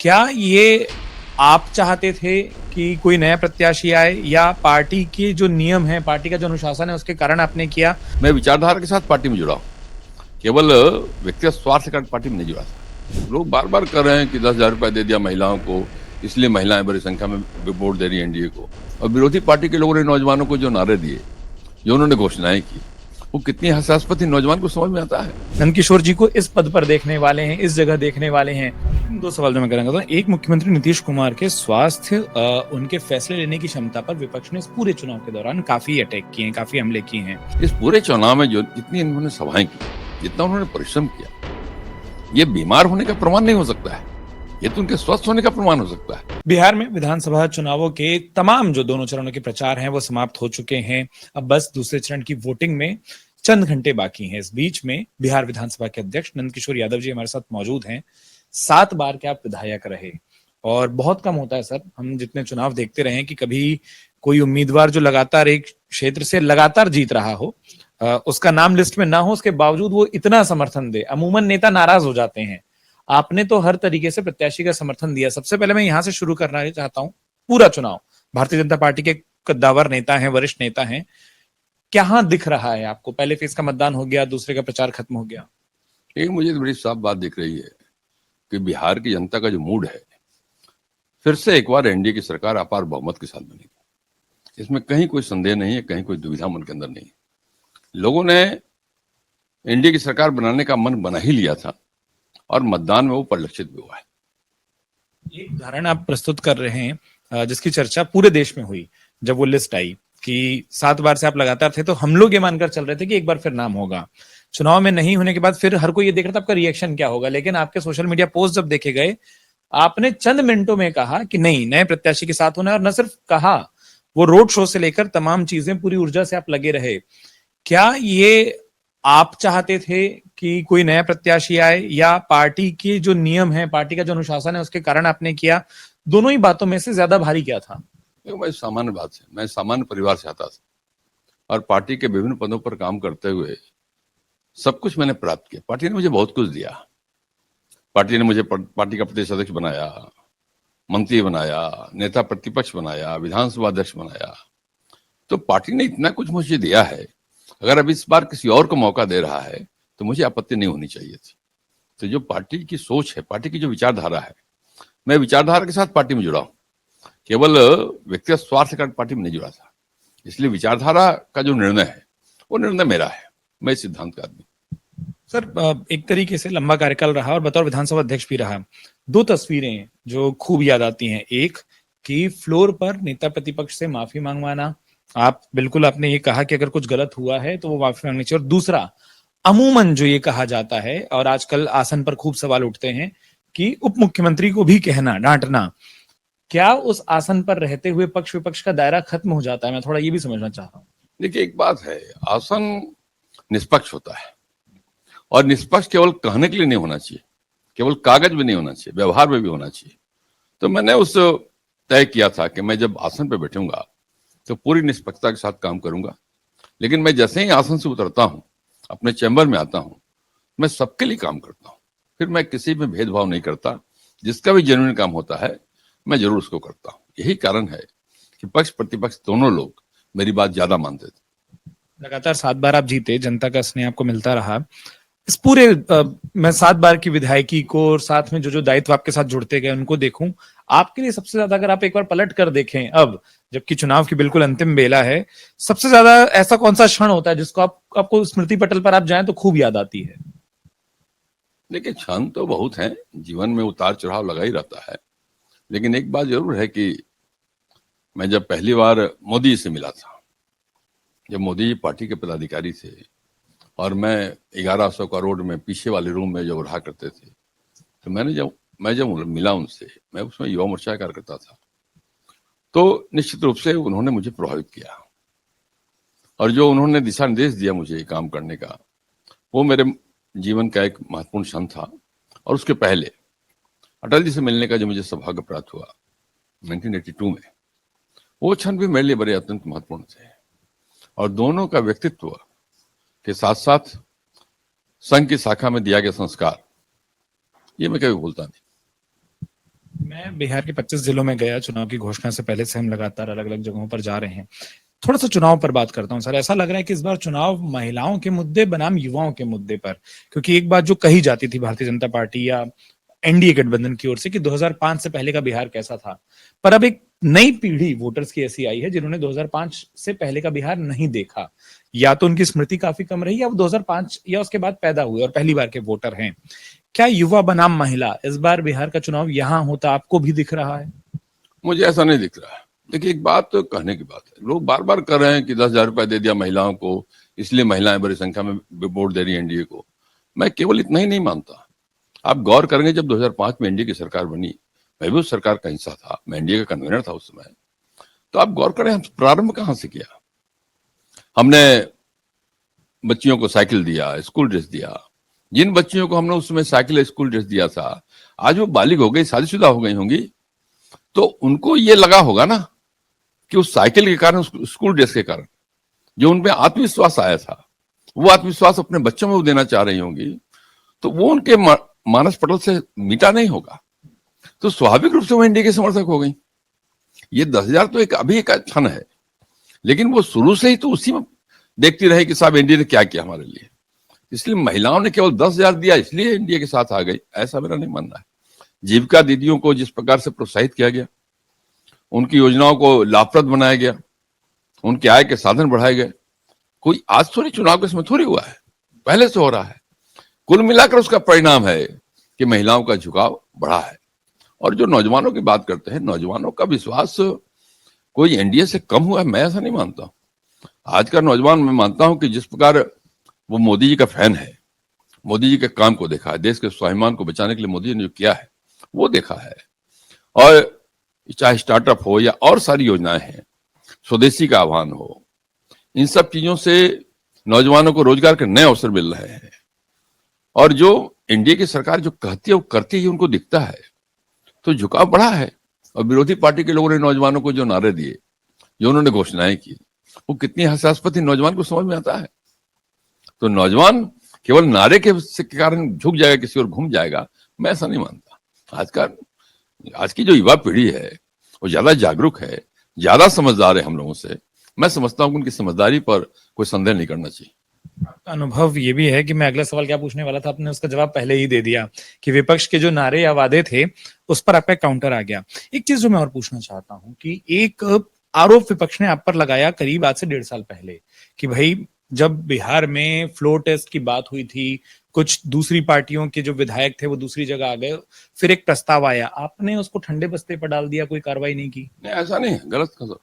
क्या ये आप चाहते थे कि कोई नया प्रत्याशी आए या पार्टी के जो नियम है, पार्टी का जो अनुशासन है उसके कारण आपने किया? मैं विचारधारा के साथ पार्टी में जुड़ा हूँ। केवल व्यक्तिगत स्वार्थ के कारण पार्टी में नहीं जुड़ा था। लोग बार बार कर रहे हैं कि 10,000 रुपए दे दिया महिलाओं को, इसलिए महिलाएं बड़ी संख्या में वोट दे रही है एनडीए को। और विरोधी पार्टी के लोगों ने नौजवानों को जो नारे दिए, जो उन्होंने घोषणाएं की, वो कितनी हास्यास्पद थी, नौजवान को समझ में आता है। नंदकिशोर जी को इस पद पर देखने वाले हैं, इस जगह देखने वाले हैं। दो सवाल जो मैं करूंगा, तो एक, मुख्यमंत्री नीतीश कुमार के स्वास्थ्य, उनके फैसले लेने की क्षमता पर विपक्ष ने इस पूरे चुनाव के दौरान काफी अटैक किए हैं, काफी हमले किए हैं। इस पूरे चुनाव में जो जितनी इन्होंने सभाएं की, जितना उन्होंने परिश्रम किया, ये बीमार होने का प्रमाण नहीं हो सकता है, ये तो उनके स्वस्थ होने का प्रमाण हो सकता है। बिहार में विधानसभा चुनावों के तमाम जो दोनों चरणों के प्रचार हैं वो समाप्त हो चुके हैं। अब बस दूसरे चरण की वोटिंग में चंद घंटे बाकी हैं। इस बीच में बिहार विधानसभा के अध्यक्ष नंदकिशोर यादव जी हमारे साथ मौजूद हैं। 7 बार के आप विधायक रहे और बहुत कम होता है सर, हम जितने चुनाव देखते रहे कि कभी कोई उम्मीदवार जो लगातार एक क्षेत्र से लगातार जीत रहा हो, उसका नाम लिस्ट में ना हो, उसके बावजूद वो इतना समर्थन दे। अमूमन नेता नाराज हो जाते हैं, आपने तो हर तरीके से प्रत्याशी का समर्थन दिया। सबसे पहले मैं यहां से शुरू करना चाहता हूं। पूरा चुनाव भारतीय जनता पार्टी के कद्दावर नेता हैं, वरिष्ठ नेता हैं, क्या दिख रहा है आपको? पहले फेज का मतदान हो गया, दूसरे का प्रचार खत्म हो गया। एक मुझे बड़ी साफ बात दिख रही है कि बिहार की जनता का जो मूड है, फिर से एक बार एनडीए की सरकार अपार बहुमत के साथ बनेगी। इसमें कहीं कोई संदेह नहीं है, कहीं कोई दुविधा मन के अंदर नहीं है। लोगों ने एनडीए की सरकार बनाने का मन बना ही लिया था और मतदान में वो परिलक्षित भी हुआ है। एक उदाहरण आप प्रस्तुत कर रहे हैं जिसकी चर्चा पूरे देश में हुई जब वो लिस्ट आई कि 7 बार से आप लगातार थे, तो हम लोग ये मानकर चल रहे थे कि एक बार फिर नाम होगा। चुनाव में नहीं होने के बाद फिर हर कोई ये देख रहा था आपका रिएक्शन क्या होगा, लेकिन आपके सोशल मीडिया पोस्ट जब देखे गए, आपने चंद मिनटों में कहा कि नहीं, नए प्रत्याशी के साथ होना है। और न सिर्फ कहा, वो रोड शो से लेकर तमाम चीजें, पूरी ऊर्जा से आप लगे रहे। क्या ये आप चाहते थे कि कोई नया प्रत्याशी आए या पार्टी के जो नियम है, पार्टी का जो अनुशासन है उसके कारण आपने किया? दोनों ही बातों में से ज्यादा भारी क्या था? देखो भाई, सामान्य बात है, मैं सामान्य परिवार से आता था और पार्टी के विभिन्न पदों पर काम करते हुए सब कुछ मैंने प्राप्त किया। पार्टी ने मुझे बहुत कुछ दिया। पार्टी ने मुझे पार्टी का प्रदेश अध्यक्ष बनाया, मंत्री बनाया, नेता प्रतिपक्ष बनाया, विधानसभा अध्यक्ष बनाया। तो पार्टी ने इतना कुछ मुझे दिया है, अगर अब इस बार किसी और को मौका दे रहा है तो मुझे आपत्ति नहीं होनी चाहिए थी। तो जो पार्टी की सोच है, पार्टी की जो विचारधारा है, मैं विचारधारा के साथ पार्टी में जुड़ा हूँ। केवल व्यक्तिगत स्वार्थ के कारण पार्टी में नहीं जुड़ा था। इसलिए विचारधारा का जो निर्णय है वो निर्णय मेरा है। मैं इस सिद्धांत का आदमी। सर, एक तरीके से लंबा कार्यकाल रहा और बतौर विधानसभा अध्यक्ष भी रहा। 2 तस्वीरें जो खूब याद आती हैं, एक कि फ्लोर पर नेता प्रतिपक्ष से माफी मांगवाना, आप बिल्कुल, आपने ये कहा कि अगर कुछ गलत हुआ है तो वो माफी मांगनी चाहिए। और दूसरा, अमूमन जो ये कहा जाता है और आजकल आसन पर खूब सवाल उठते हैं कि उप मुख्यमंत्री को भी कहना, डांटना, क्या उस आसन पर रहते हुए पक्ष विपक्ष का दायरा खत्म हो जाता है? मैं थोड़ा ये भी समझना चाह रहा हूँ। देखिए, एक बात है, आसन निष्पक्ष होता है और निष्पक्ष केवल कहने के लिए नहीं होना चाहिए, केवल कागज में नहीं होना चाहिए, व्यवहार में भी होना चाहिए। तो मैंने उस तय किया था कि मैं जब आसन पर बैठूंगा तो पूरी निष्पक्षता के साथ काम करूंगा। लेकिन मैं जैसे ही आसन से उतरता हूं, अपने चैम्बर में आता हूं, मैं सबके लिए काम करता हूं। फिर मैं किसी में भेदभाव नहीं करता। जिसका भी जेन्युइन काम होता है मैं जरूर उसको करता हूं। यही कारण है कि पक्ष प्रतिपक्ष दोनों लोग मेरी बात ज्यादा मानते थे। लगातार 7 बार आप जीते, जनता का स्नेह आपको मिलता रहा। इस पूरे मैं 7 बार की विधायकी को और साथ में जो जो दायित्व आपके साथ जुड़ते गए उनको देखूं, आपके लिए सबसे ज्यादा, अगर आप एक बार पलट कर देखें अब जबकि चुनाव की बिल्कुल अंतिम बेला है, सबसे ज्यादा ऐसा कौन सा क्षण होता है जिसको आपको स्मृति पटल पर आप जाएं तो खूब याद आती है? देखिए, क्षण तो बहुत हैं, जीवन में उतार चढ़ाव लगा ही रहता है। लेकिन एक बात जरूर है कि मैं जब पहली बार मोदी जी से मिला था, जब मोदी जी पार्टी के पदाधिकारी थे और मैं 1100 करोड़ में पीछे वाले रूम में जब रहा करते थे, तो मैं जब मिला उनसे, मैं उसमें युवा मोर्चा कार्यकर्ता था, तो निश्चित रूप से उन्होंने मुझे प्रभावित किया और जो उन्होंने दिशा निर्देश दिया मुझे काम करने का, वो मेरे जीवन का एक महत्वपूर्ण क्षण था। और उसके पहले अटल जी से मिलने का जो मुझे सौभाग्य प्राप्त हुआ 1982 में, वो क्षण भी मेरे लिए बड़े अत्यंत महत्वपूर्ण थे। और दोनों का व्यक्तित्व के साथ साथ संघ की शाखा में दिया गया संस्कार, ये मैं कभी भूलता नहीं। मैं बिहार के 25 जिलों में गया चुनाव की घोषणा से पहले से हम लगातार अलग अलग जगहों पर जा रहे हैं। थोड़ा सा चुनाव पर बात करता हूँ सर। ऐसा लग रहा है कि इस बार चुनाव महिलाओं के मुद्दे बनाम युवाओं के मुद्दे पर, क्योंकि एक बात जो कही जाती थी भारतीय जनता पार्टी या एनडीए गठबंधन की ओर से कि 2005 से पहले का बिहार कैसा था, पर अब एक नई पीढ़ी वोटर्स की ऐसी आई है जिन्होंने 2005 से पहले का बिहार नहीं देखा, या तो उनकी स्मृति काफी कम रही या वो 2005 या उसके बाद पैदा हुए और पहली बार के वोटर हैं। क्या युवा बनाम महिला इस बार बिहार का चुनाव यहां होता आपको भी दिख रहा है? मुझे ऐसा नहीं दिख रहा है। देखिए, एक बात तो कहने की बात है, लोग बार बार कर रहे हैं कि 10,000 रुपए दे दिया महिलाओं को, इसलिए महिलाएं बड़ी संख्या में वोट दे रही है एनडीए को। मैं केवल इतना ही नहीं मानता। आप गौर करेंगे, जब 2005 में एनडीए की सरकार बनी, मैं भी उस सरकार का हिस्सा था, मैं एनडीए का कन्वीनर था उस समय। तो आप गौर करें, हम प्रारंभ कहां से किया। हमने बच्चियों को साइकिल दिया, स्कूल ड्रेस दिया। जिन बच्चियों को हमने उस समय साइकिल स्कूल ड्रेस दिया था, आज वो बालिग हो गई, शादीशुदा हो गई होंगी, तो उनको ये लगा होगा ना कि उस साइकिल के कारण, उस स्कूल ड्रेस के कारण जो उनमें आत्मविश्वास आया था, वो आत्मविश्वास अपने बच्चों में वो देना चाह रही होंगी, तो वो उनके मानस पटल से मिटा नहीं होगा। तो स्वाभाविक रूप से वो एनडीए के समर्थक हो गई। ये 10,000 तो एक अभी एक क्षण है, लेकिन वो शुरू से ही तो उसी में देखती रहे कि साहब एनडीए ने क्या किया हमारे लिए। इसलिए महिलाओं ने केवल 10,000 दिया इसलिए एनडीए के साथ आ गई, ऐसा मेरा नहीं मानना है। जीविका दीदियों को जिस प्रकार से प्रोत्साहित किया गया, उनकी योजनाओं को लाभप्रद बनाया गया, उनके आय के साधन बढ़ाए गए, कोई आज थोड़ी चुनाव के समय थोड़ी हुआ है, पहले से हो रहा है। कुल मिलाकर उसका परिणाम है कि महिलाओं का झुकाव बढ़ा है। और जो नौजवानों की बात करते हैं, नौजवानों का विश्वास कोई एनडीए से कम हुआ है, मैं ऐसा नहीं मानता। आज का नौजवान, मैं मानता हूं कि जिस प्रकार वो मोदी जी का फैन है, मोदी जी के काम को देखा है, देश के स्वाभिमान को बचाने के लिए मोदी जी ने जो किया है वो देखा है। और चाहे स्टार्टअप हो या और सारी योजनाएं हैं, स्वदेशी का आह्वान हो, इन सब चीजों से नौजवानों को रोजगार के नए अवसर मिल रहे हैं। और जो एनडीए की सरकार जो कहती है वो करती है, उनको दिखता है, तो झुकाव बढ़ा है। और विरोधी पार्टी के लोगों ने नौजवानों को जो नारे दिए, जो उन्होंने घोषणाएं की, वो कितनी हास्यास्पद थी, नौजवान को समझ में आता है। तो नौजवान केवल नारे के कारण झुक जाएगा, किसी और घूम जाएगा, मैं ऐसा नहीं मानता। आज की जो युवा पीढ़ी है वो ज्यादा जागरूक है, ज्यादा समझदार है हम लोगों से। मैं समझता हूं कि उनकी समझदारी पर कोई संदेह नहीं करना चाहिए। आपका अनुभव ये भी है कि मैं अगला सवाल क्या पूछने वाला था, आपने उसका जवाब पहले ही दे दिया कि विपक्ष के जो नारे या वादे थे उस पर आपका काउंटर आ गया। एक चीज जो मैं और पूछना चाहता हूं कि एक आरोप विपक्ष ने आप पर लगाया करीब आज से 1.5 साल पहले कि भाई जब बिहार में फ्लोर टेस्ट की बात हुई थी, कुछ दूसरी पार्टियों के जो विधायक थे वो दूसरी जगह आ गए, फिर एक प्रस्ताव आया, आपने उसको ठंडे बस्ते पर डाल दिया, कोई कार्रवाई नहीं की? नहीं, ऐसा नहीं, गलत कदम।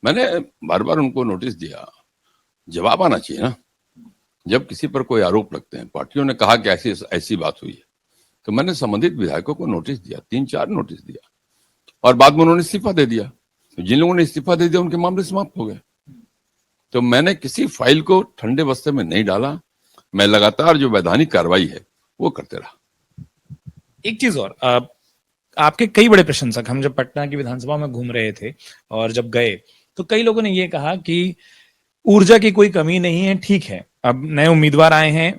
मैंने बार बार उनको नोटिस दिया, जवाब आना चाहिए ना। जब किसी पर कोई आरोप लगते हैं, पार्टियों ने कहा कि ऐसी ऐसी बात हुई है, तो मैंने संबंधित विधायकों को नोटिस दिया, 3-4 नोटिस दिया, और बाद में उन्होंने इस्तीफा दे दिया। तो जिन लोगों ने इस्तीफा दे दिया उनके मामले समाप्त हो गए। तो मैंने किसी फाइल को ठंडे बस्ते में नहीं डाला, मैं लगातार जो वैधानिक कार्रवाई है वो करते रहा। एक चीज और, आपके कई बड़े प्रशंसक, हम जब पटना की विधानसभा में घूम रहे थे और जब गए तो कई लोगों ने ये कहा कि ऊर्जा की कोई कमी नहीं है, ठीक है, अब नए उम्मीदवार आए हैं,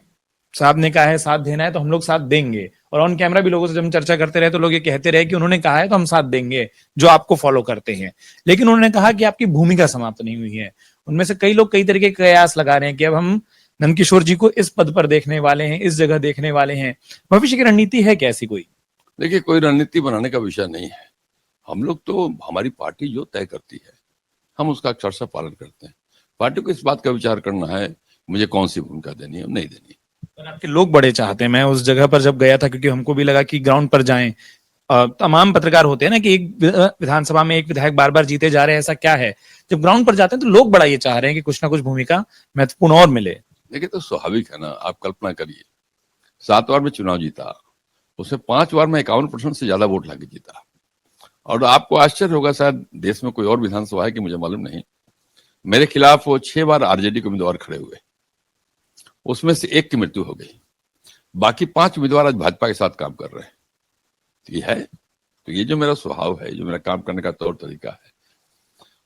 साहब ने कहा है साथ देना है तो हम लोग साथ देंगे। और ऑन कैमरा भी लोगों से जब हम चर्चा करते रहे तो लोग ये कहते रहे कि उन्होंने कहा है तो हम साथ देंगे जो आपको फॉलो करते हैं। लेकिन उन्होंने कहा कि आपकी भूमिका समाप्त नहीं हुई है। उनमें से कई लोग कई तरीके के कयास लगा रहे हैं कि अब हम नंदकिशोर जी को इस पद पर देखने वाले हैं, इस जगह देखने वाले हैं। भविष्य की रणनीति है क्या ऐसी कोई? देखिए, कोई रणनीति बनाने का विषय नहीं है। हम लोग तो, हमारी पार्टी जो तय करती है हम उसका अक्षरशः पालन करते हैं। पार्टी को इस बात का विचार करना है मुझे कौन सी भूमिका देनी है, नहीं देनी। पर आपके लोग बड़े चाहते हैं। मैं उस जगह पर जब गया था, क्योंकि हमको भी लगा कि ग्राउंड पर जाएं, तमाम पत्रकार होते हैं ना कि एक विधानसभा में एक विधायक बार बार जीते जा रहे हैं, ऐसा क्या है? जब ग्राउंड पर जाते हैं तो लोग बड़ा ये चाह रहे हैं कि कुछ ना कुछ भूमिका महत्वपूर्ण और मिले। देखिए, तो स्वाभाविक है ना। आप कल्पना करिए, 7 बार में चुनाव जीता, उसमें 5 बार में 51% से ज्यादा वोट लाके जीता। और आपको आश्चर्य होगा, शायद देश में कोई और विधानसभा है कि मुझे मालूम नहीं, मेरे खिलाफ वो 6 बार आरजेडी के उम्मीदवार खड़े हुए, उसमें से 1 की मृत्यु हो गई। बाकी 5 उम्मीदवार आज भाजपा के साथ काम कर रहे हैं। तो ये है, तो ये जो मेरा स्वभाव है, जो मेरा काम करने का तौर तरीका है।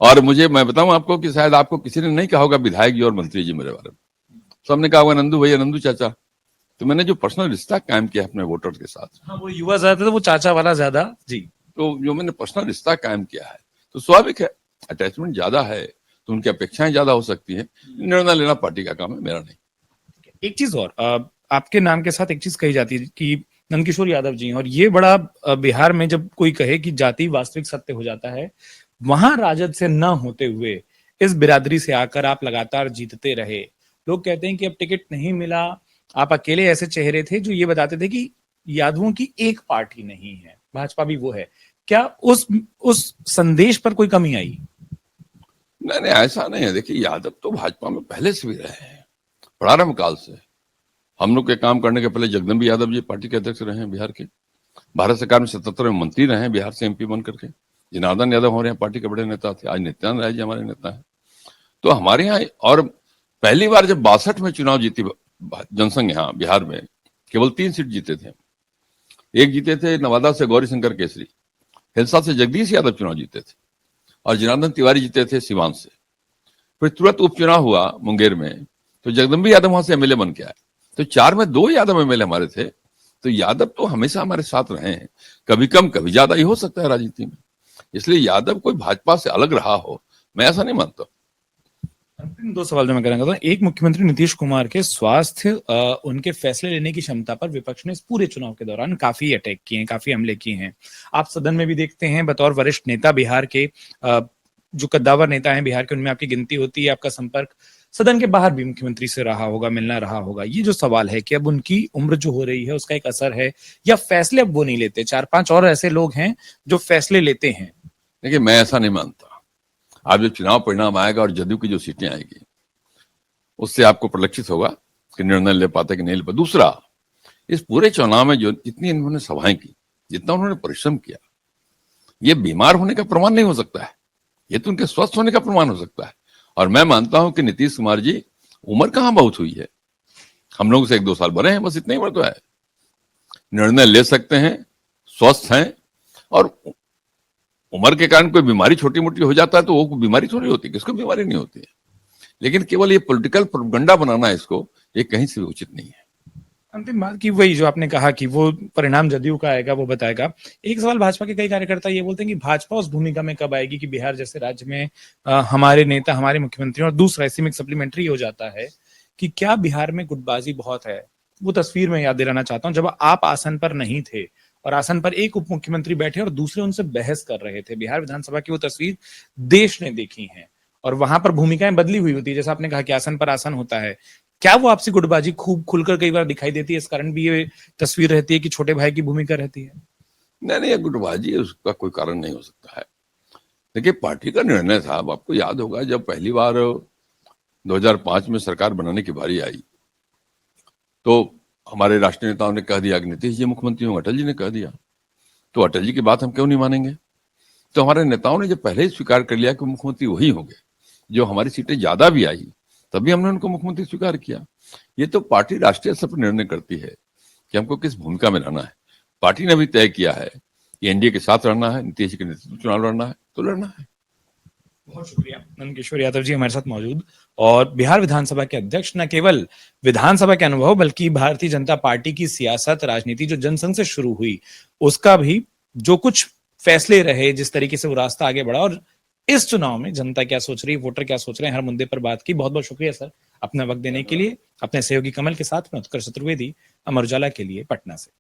और मुझे, मैं बताऊं आपको कि शायद आपको किसी ने नहीं कहा होगा विधायक जी और मंत्री जी मेरे बारे में, सबने कहा होगा नंदू भैया, नंदू चाचा। तो मैंने जो पर्सनल रिश्ता कायम किया अपने वोटर के साथ, हाँ, वो युवा ज्यादा था, वो चाचा वाला ज्यादा जी। तो जो मैंने पर्सनल रिश्ता कायम किया है, तो स्वाभाविक है अटैचमेंट ज्यादा है तो उनकी अपेक्षाएं ज्यादा हो सकती है। निर्णय लेना पार्टी का काम है, मेरा नहीं। एक चीज और, आपके नाम के साथ एक चीज कही जाती है कि नंदकिशोर यादव जी हैं, और ये बड़ा बिहार में जब कोई कहे कि जाति वास्तविक सत्य हो जाता है, वहां राजद से न होते हुए इस बिरादरी से आकर आप लगातार जीतते रहे। लोग कहते हैं कि अब टिकट नहीं मिला, आप अकेले ऐसे चेहरे थे जो ये बताते थे कि यादवों की एक पार्टी नहीं है, भाजपा भी वो है। क्या उस संदेश पर कोई कमी आई? नहीं नहीं, ऐसा नहीं है। देखिए, यादव तो भाजपा में पहले से भी रहे हैं, प्रारंभ काल से। हम लोग के काम करने के पहले जगदम्बी यादव जी पार्टी के अध्यक्ष रहे हैं बिहार के। भारत सरकार में 77 में मंत्री रहे हैं बिहार से एमपी बन करके। जनार्दन यादव हमारे यहाँ पार्टी के बड़े नेता थे, आज नित्यानंद राय जी हमारे नेता हैं। तो हमारे यहाँ, और पहली बार जब 62 में चुनाव जीती जनसंघ यहाँ बिहार में, केवल 3 सीट जीते थे। एक जीते थे नवादा से गौरी शंकर केसरी, हिलसा से जगदीश यादव चुनाव जीते थे, और जनार्दन तिवारी जीते थे सिवान से। फिर तुरंत उपचुनाव हुआ मुंगेर में, तो जगदम्बी यादव वहां से एमएलए बन के आए। तो 4 में 2 यादव एमएलए हमारे थे। तो यादव तो हमेशा हमारे साथ रहे हैं, कभी कम कभी ज्यादा ही हो सकता है राजनीति में। इसलिए यादव कोई भाजपा से अलग रहा हो, मैं ऐसा नहीं मानता। अंतिम 2 सवाल जो मैं करना चाहता हूं, एक, मुख्यमंत्री नीतीश कुमार के स्वास्थ्य, उनके फैसले लेने की क्षमता पर विपक्ष ने इस पूरे चुनाव के दौरान काफी अटैक किए हैं, काफी हमले किए हैं। आप सदन में भी देखते हैं, बतौर वरिष्ठ नेता बिहार के, जो कद्दावर नेता हैं बिहार के, उनमें आपकी गिनती होती है, आपका संपर्क सदन के बाहर भी मुख्यमंत्री से रहा होगा, मिलना रहा होगा। ये जो सवाल है कि अब उनकी उम्र जो हो रही है उसका एक असर है, या फैसले अब वो नहीं लेते, 4-5 और ऐसे लोग हैं जो फैसले लेते हैं? देखिए, मैं ऐसा नहीं मानता। आप जो चुनाव परिणाम आएगा और जदयू की जो सीटें आएगी, उससे आपको परिलक्षित होगा कि निर्णय ले पाते कि नहीं ले पाते। दूसरा, इस पूरे चुनाव में जो जितनी इन्होंने सभाएं की, जितना उन्होंने परिश्रम किया, ये बीमार होने का प्रमाण नहीं हो सकता है, ये तो उनके स्वस्थ होने का प्रमाण हो सकता है। और मैं मानता हूं कि नीतीश कुमार जी, उम्र कहां बहुत हुई है, हम लोग से 1-2 साल बड़े हैं, बस इतना ही उम्र तो है। निर्णय ले सकते हैं, स्वस्थ हैं, और उम्र के कारण कोई बीमारी छोटी मोटी हो जाता है तो वो बीमारी थोड़ी होती है, किसको बीमारी नहीं होती है। लेकिन केवल ये पॉलिटिकल प्रोपेगेंडा बनाना इसको, ये कहीं से भी उचित नहीं है। अंतिम बात की, वही जो आपने कहा कि वो परिणाम जदयू का आएगा, वो बताएगा। एक सवाल, भाजपा के कई कार्यकर्ता ये बोलते हैं कि भाजपा उस भूमिका में कब आएगी कि बिहार जैसे राज्य में हमारे नेता, हमारे मुख्यमंत्री, और दूसरा इसी में सप्लीमेंट्री हो जाता है कि क्या बिहार में गुटबाजी बहुत है। वो तस्वीर में याद दिलाना चाहता हूँ, जब आप आसन पर नहीं थे और आसन पर एक उप मुख्यमंत्री बैठे और दूसरे उनसे बहस कर रहे थे, बिहार विधानसभा की वो तस्वीर देश ने देखी है, और वहां पर भूमिकाएं बदली हुई होती है, जैसा आपने कहा कि आसन पर आसन होता है। क्या वो आपसी गुटबाजी खूब खुलकर कई बार दिखाई देती है, इस कारण भी ये तस्वीर रहती है कि छोटे भाई की भूमिका रहती है? नहीं नहीं, ये गुटबाजी है, उसका कोई कारण नहीं हो सकता है। देखिए, पार्टी का निर्णय था। अब आपको याद होगा, जब पहली बार 2005 में सरकार बनाने की बारी आई, तो हमारे राष्ट्रीय नेताओं ने कह दिया कि नीतीश जी मुख्यमंत्री होंगे, अटल जी ने कह दिया। तो अटल जी की बात हम क्यों नहीं मानेंगे? तो हमारे नेताओं ने जब पहले ही स्वीकार कर लिया कि मुख्यमंत्री वही होंगे, जो हमारी सीटें ज्यादा भी आई तभी हमने उनको मुख्यमंत्री स्वीकार किया। ये तो पार्टी राष्ट्रीय स्तर पर निर्णय करती है कि हमको किस भूमिका में रहना है। पार्टी ने भी तय किया है कि एनडीए के साथ रहना है, नीतीश जी के नेतृत्व में चुनाव लड़ना है, तो लड़ना है। बहुत शुक्रिया नंदकिशोर यादव जी हमारे साथ मौजूद, और बिहार विधानसभा के अध्यक्ष, न केवल विधानसभा के अनुभव बल्कि भारतीय जनता पार्टी की सियासत, राजनीति जो जनसंघ से शुरू हुई, उसका भी जो कुछ फैसले रहे, जिस तरीके से वो रास्ता आगे बढ़ा, और इस चुनाव में जनता क्या सोच रही है, वोटर क्या सोच रहे हैं, हर मुद्दे पर बात की। बहुत बहुत शुक्रिया सर अपना वक्त देने के लिए। अपने सहयोगी कमल के साथ मैं उत्कर्ष चतुर्वेदी, अमर उजाला के लिए, पटना से।